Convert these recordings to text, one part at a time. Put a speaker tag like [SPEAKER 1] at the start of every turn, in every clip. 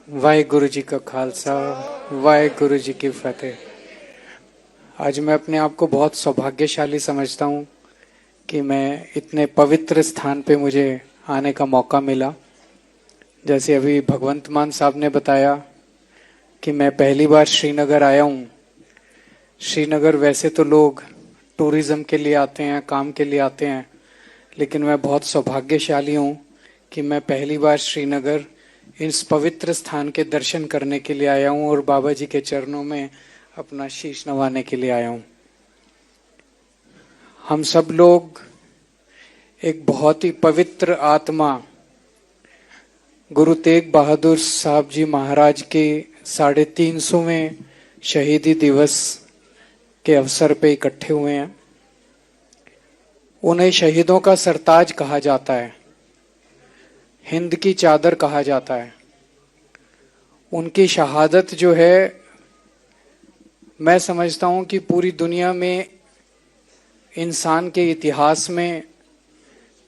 [SPEAKER 1] वाहेगुरु जी का खालसा, वाहेगुरु जी की फतेह। आज मैं अपने आप को बहुत सौभाग्यशाली समझता हूँ कि मैं इतने पवित्र स्थान पे मुझे आने का मौका मिला। जैसे अभी भगवंत मान साहब ने बताया कि मैं पहली बार श्रीनगर आया हूँ। श्रीनगर वैसे तो लोग टूरिज्म के लिए आते हैं, काम के लिए आते हैं, लेकिन मैं बहुत सौभाग्यशाली हूँ कि मैं पहली बार श्रीनगर इस पवित्र स्थान के दर्शन करने के लिए आया हूँ और बाबा जी के चरणों में अपना शीश नवाने के लिए आया हूँ। हम सब लोग एक बहुत ही पवित्र आत्मा गुरु तेग बहादुर साहब जी महाराज के 350वें शहीदी दिवस के अवसर पे इकट्ठे हुए हैं। उन्हें शहीदों का सरताज कहा जाता है, हिंद की चादर कहा जाता है। उनकी शहादत जो है, मैं समझता हूं कि पूरी दुनिया में इंसान के इतिहास में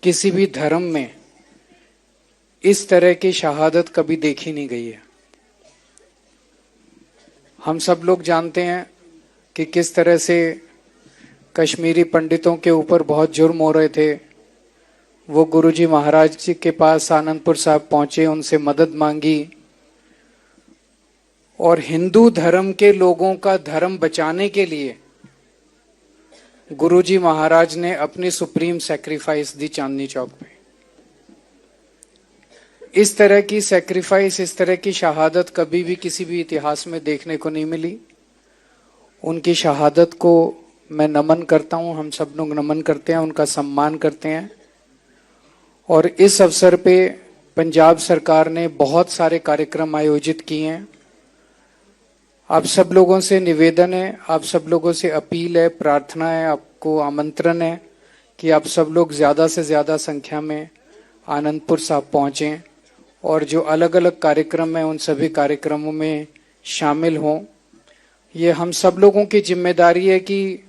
[SPEAKER 1] किसी भी धर्म में इस तरह की शहादत कभी देखी नहीं गई है। हम सब लोग जानते हैं कि किस तरह से कश्मीरी पंडितों के ऊपर बहुत जुर्म हो रहे थे। वो गुरुजी महाराज जी के पास आनंदपुर साहब पहुंचे, उनसे मदद मांगी और हिंदू धर्म के लोगों का धर्म बचाने के लिए गुरुजी महाराज ने अपनी सुप्रीम सैक्रिफाइस दी चांदनी चौक पे। इस तरह की सैक्रिफाइस, इस तरह की शहादत कभी भी किसी भी इतिहास में देखने को नहीं मिली। उनकी शहादत को मैं नमन करता हूं, हम सब लोग नमन करते हैं, उनका सम्मान करते हैं। और इस अवसर पे पंजाब सरकार ने बहुत सारे कार्यक्रम आयोजित किए हैं। आप सब लोगों से निवेदन है, आप सब लोगों से अपील है, प्रार्थना है, आपको आमंत्रण है कि आप सब लोग ज्यादा से ज्यादा संख्या में आनंदपुर साहब पहुंचें और जो अलग अलग कार्यक्रम है उन सभी कार्यक्रमों में शामिल हों। ये हम सब लोगों की जिम्मेदारी है कि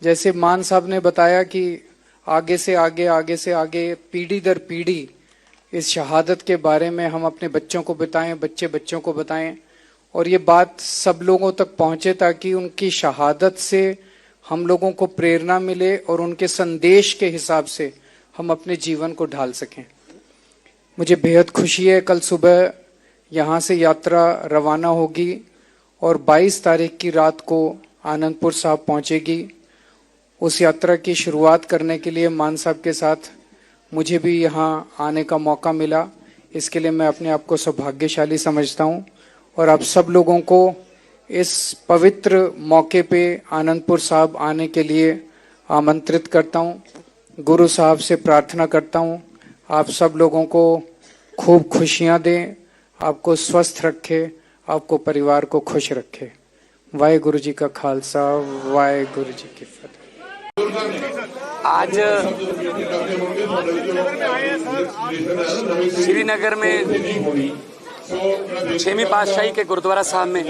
[SPEAKER 1] जैसे मान साहब ने बताया कि आगे से आगे पीढ़ी दर पीढ़ी इस शहादत के बारे में हम अपने बच्चों को बताएं, बच्चे बच्चों को बताएं और ये बात सब लोगों तक पहुंचे ताकि उनकी शहादत से हम लोगों को प्रेरणा मिले और उनके संदेश के हिसाब से हम अपने जीवन को ढाल सकें। मुझे बेहद खुशी है, कल सुबह यहाँ से यात्रा रवाना होगी और 22 तारीख की रात को आनंदपुर साहब पहुंचेगी। उस यात्रा की शुरुआत करने के लिए मान साहब के साथ मुझे भी यहाँ आने का मौका मिला। इसके लिए मैं अपने आप को सौभाग्यशाली समझता हूँ और आप सब लोगों को इस पवित्र मौके पे आनंदपुर साहब आने के लिए आमंत्रित करता हूँ। गुरु साहब से प्रार्थना करता हूँ आप सब लोगों को खूब खुशियाँ दें, आपको स्वस्थ रखे, आपको परिवार को खुश रखे। वाहेगुरु जी का खालसा, वाहेगुरु जी की फतेह।
[SPEAKER 2] आज श्रीनगर में 6वीं पातशाही के गुरुद्वारा साहब में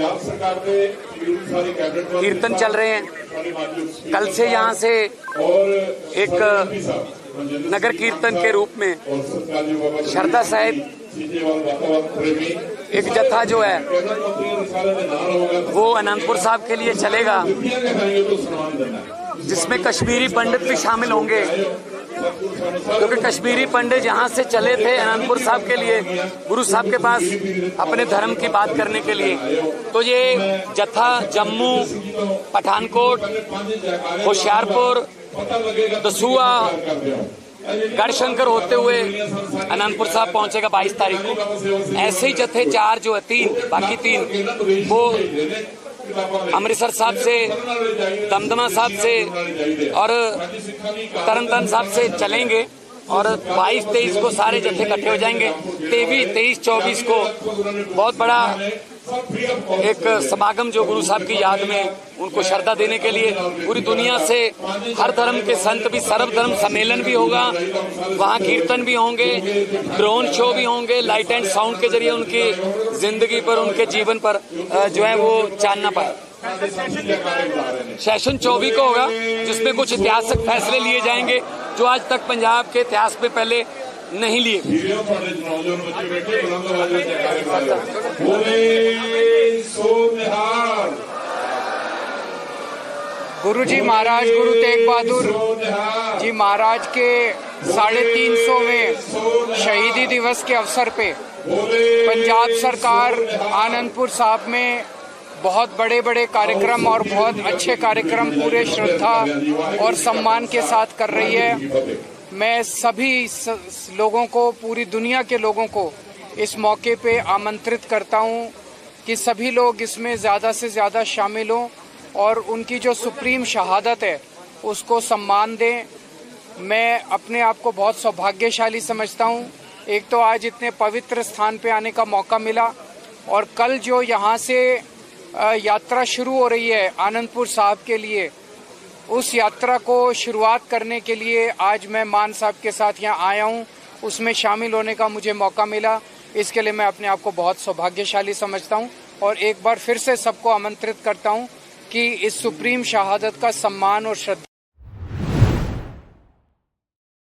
[SPEAKER 2] कीर्तन चल रहे हैं। कल से यहाँ से एक नगर कीर्तन के रूप में शरदा साहिब एक जत्था जो है वो आनंदपुर साहब के लिए चलेगा, जिसमें कश्मीरी पंडित भी शामिल होंगे, क्योंकि कश्मीरी पंडित यहाँ से चले थे आनंदपुर साहब के लिए गुरु साहब के पास अपने धर्म की बात करने के लिए। तो ये जत्था जम्मू, पठानकोट, होशियारपुर, दसूहा, गढ़शंकर होते हुए आनंदपुर साहब पहुंचेगा 22 तारीख को। ऐसे ही जत्थे 4 जो है 3 बाकी 3 वो अमृतसर साहब से, दमदमा साहब से और तरनतारन साहब से चलेंगे और 22-23 को सारे जत्थे इकट्ठे हो जाएंगे। 23-24 को बहुत बड़ा एक समागम जो गुरु साहब की याद में उनको श्रद्धा देने के लिए पूरी दुनिया से हर धर्म के संत भी, सर्वधर्म सम्मेलन भी होगा, वहाँ कीर्तन भी होंगे, ड्रोन शो भी होंगे, लाइट एंड साउंड के जरिए उनकी जिंदगी पर, उनके जीवन पर जो है वो चानना पाए। सेशन 24 को होगा, जिसमें कुछ ऐतिहासिक फैसले लिए जाएंगे जो आज तक पंजाब के इतिहास में पहले नहीं लिए।
[SPEAKER 1] गुरु जी महाराज गुरु तेग बहादुर जी महाराज के 350वें शहीदी दिवस के अवसर पे पंजाब सरकार आनंदपुर साहब में बहुत बड़े बड़े कार्यक्रम और बहुत अच्छे कार्यक्रम पूरे श्रद्धा और सम्मान के साथ कर रही है। मैं सभी लोगों को, पूरी दुनिया के लोगों को इस मौके पे आमंत्रित करता हूं कि सभी लोग इसमें ज़्यादा से ज़्यादा शामिल हों और उनकी जो सुप्रीम शहादत है उसको सम्मान दें। मैं अपने आप को बहुत सौभाग्यशाली समझता हूं। एक तो आज इतने पवित्र स्थान पे आने का मौका मिला और कल जो यहाँ से यात्रा शुरू हो रही है आनंदपुर साहब के लिए, उस यात्रा को शुरुआत करने के लिए आज मैं मान साहब के साथ यहाँ आया हूँ, उसमें शामिल होने का मुझे मौका मिला। इसके लिए मैं अपने आप को बहुत सौभाग्यशाली समझता हूँ और एक बार फिर से सबको आमंत्रित करता हूँ कि इस सुप्रीम शहादत का सम्मान और श्रद्धा